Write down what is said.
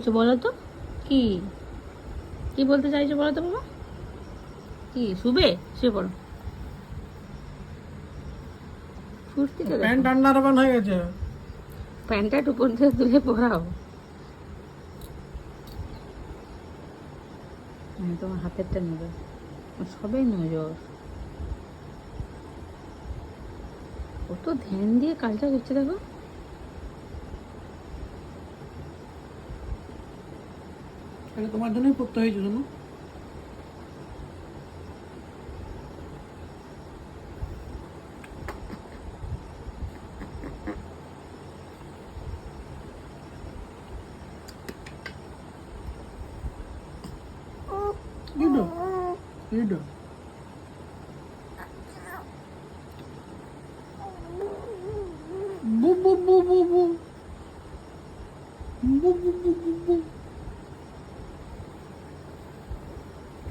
কিছু বলো তো, কি কি বলতে চাইছো বলো তো বাবা? কি শুবে? শুয়ে পড়ো। ফুর্তিতে দেখো, প্যান্ট আন্ডারপ্যান্ট হয়ে গেছে। প্যান্টটা উপর থেকে তুলে পরাও। হ্যাঁ, তোমার হাতেরটা নেবে, সবাই নজর। কত ধ্যান দিয়ে কাজটা করছে দেখো। এটা তোমার জন্যই পড়তে হয়েছে জানো। You do. You do.